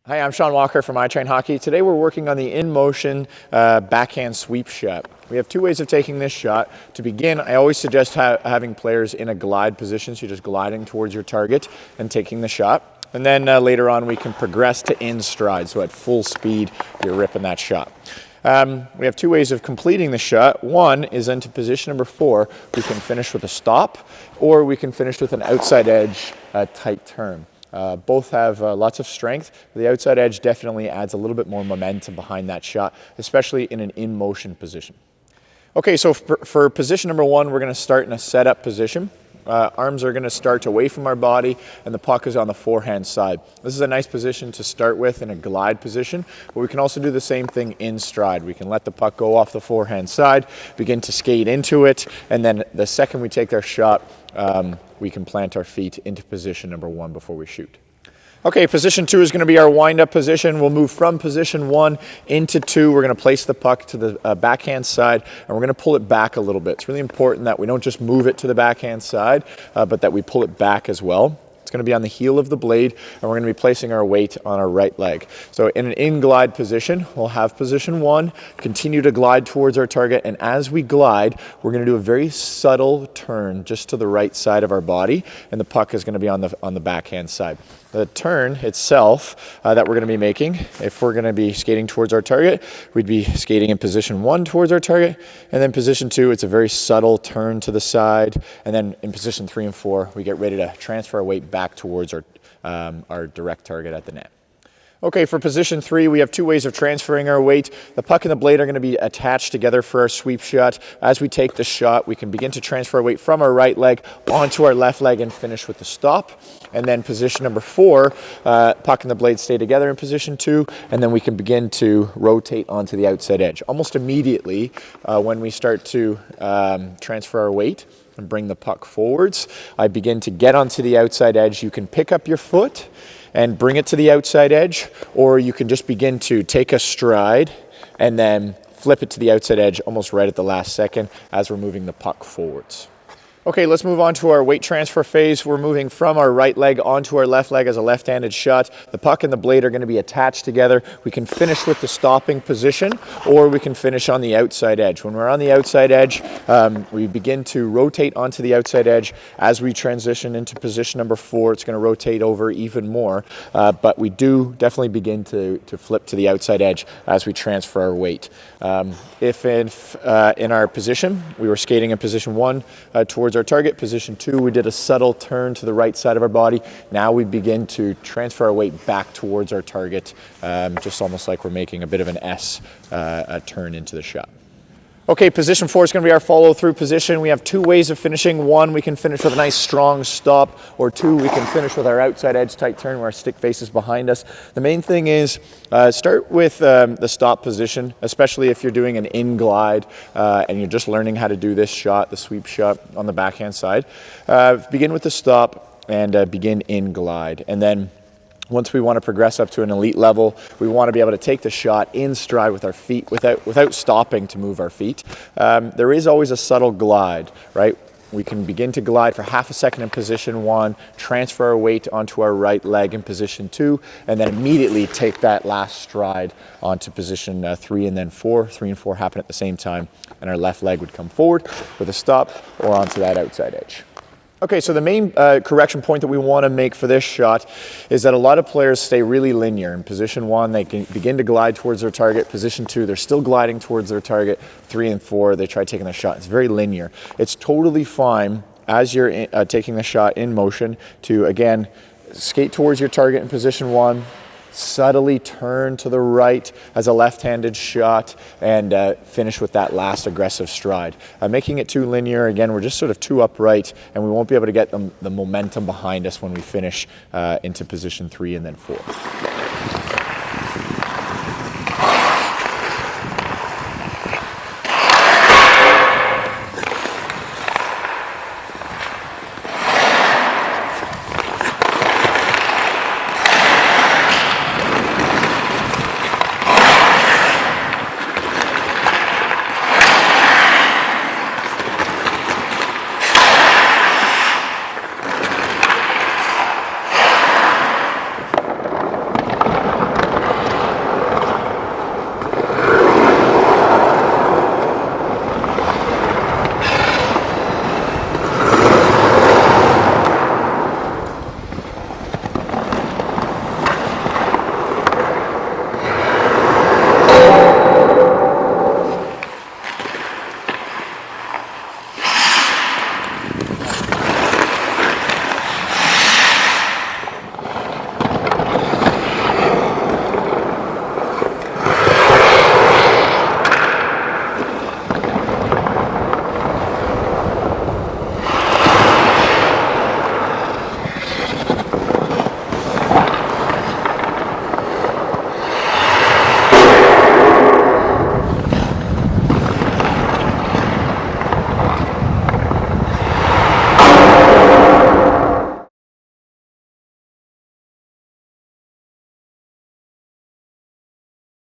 Hi, I'm Sean Walker from iTrain Hockey. Today we're working on the in-motion backhand sweep shot. We have two ways of taking this shot. To begin, I always suggest having players in a glide position, so you're just gliding towards your target and taking the shot. And then later on we can progress to in stride, so at full speed you're ripping that shot. We have two ways of completing the shot. One is into position number 4. We can finish with a stop, or we can finish with an outside edge tight turn. Both have lots of strength. The outside edge definitely adds a little bit more momentum behind that shot, especially in an in-motion position. Okay, so for position number 1, we're going to start in a setup position. Arms are going to start away from our body, and the puck is on the forehand side. This is a nice position to start with in a glide position, but we can also do the same thing in stride. We can let the puck go off the forehand side, begin to skate into it, and then the second we take our shot, we can plant our feet into position number 1 before we shoot. Okay, position 2 is going to be our wind-up position. We'll move from position 1 into 2. We're going to place the puck to the backhand side, and we're going to pull it back a little bit. It's really important that we don't just move it to the backhand side, but that we pull it back as well. It's going to be on the heel of the blade, and we're going to be placing our weight on our right leg. So in an in-glide position, we'll have position 1, continue to glide towards our target, and as we glide, we're going to do a very subtle turn just to the right side of our body, and the puck is going to be on the backhand side. The turn itself that we're going to be making, if we're going to be skating towards our target, we'd be skating in position 1 towards our target, and then position 2, it's a very subtle turn to the side, and then in position 3 and 4, we get ready to transfer our weight back towards our direct target at the net. Okay, for position 3, we have two ways of transferring our weight. The puck and the blade are going to be attached together for our sweep shot. As we take the shot, we can begin to transfer our weight from our right leg onto our left leg and finish with the stop. And then position number 4, puck and the blade stay together in position 2, and then we can begin to rotate onto the outside edge. Almost immediately, when we start to transfer our weight and bring the puck forwards, I begin to get onto the outside edge. You can pick up your foot and bring it to the outside edge, or you can just begin to take a stride and then flip it to the outside edge almost right at the last second as we're moving the puck forwards. Okay, let's move on to our weight transfer phase. We're moving from our right leg onto our left leg as a left-handed shot. The puck and the blade are going to be attached together. We can finish with the stopping position, or we can finish on the outside edge. When we're on the outside edge, we begin to rotate onto the outside edge. As we transition into position number 4, it's going to rotate over even more, but we do definitely begin to flip to the outside edge as we transfer our weight. If in our position, we were skating in position 1 towards our target, position 2, we did a subtle turn to the right side of our body. Now we begin to transfer our weight back towards our target, just almost like we're making a bit of an S turn into the shot. Okay, position 4 is going to be our follow-through position. We have two ways of finishing. 1, we can finish with a nice strong stop, or 2, we can finish with our outside edge tight turn where our stick faces behind us. The main thing is start with the stop position, especially if you're doing an in-glide and you're just learning how to do this shot, the sweep shot on the backhand side. Begin with the stop and begin in-glide, and then once we want to progress up to an elite level, we want to be able to take the shot in stride with our feet without stopping to move our feet. There is always a subtle glide, right? We can begin to glide for half a second in position 1, transfer our weight onto our right leg in position 2, and then immediately take that last stride onto position 3 and then 4. 3 and 4 happen at the same time, and our left leg would come forward with a stop or onto that outside edge. Okay, so the main correction point that we want to make for this shot is that a lot of players stay really linear. In position 1, they can begin to glide towards their target. Position 2, they're still gliding towards their target. 3 and 4, they try taking the shot. It's very linear. It's totally fine as you're taking the shot in motion to, again, skate towards your target in position 1, subtly turn to the right as a left-handed shot, and finish with that last aggressive stride. Making it too linear, again, we're just sort of too upright, and we won't be able to get the momentum behind us when we finish into position 3 and then 4.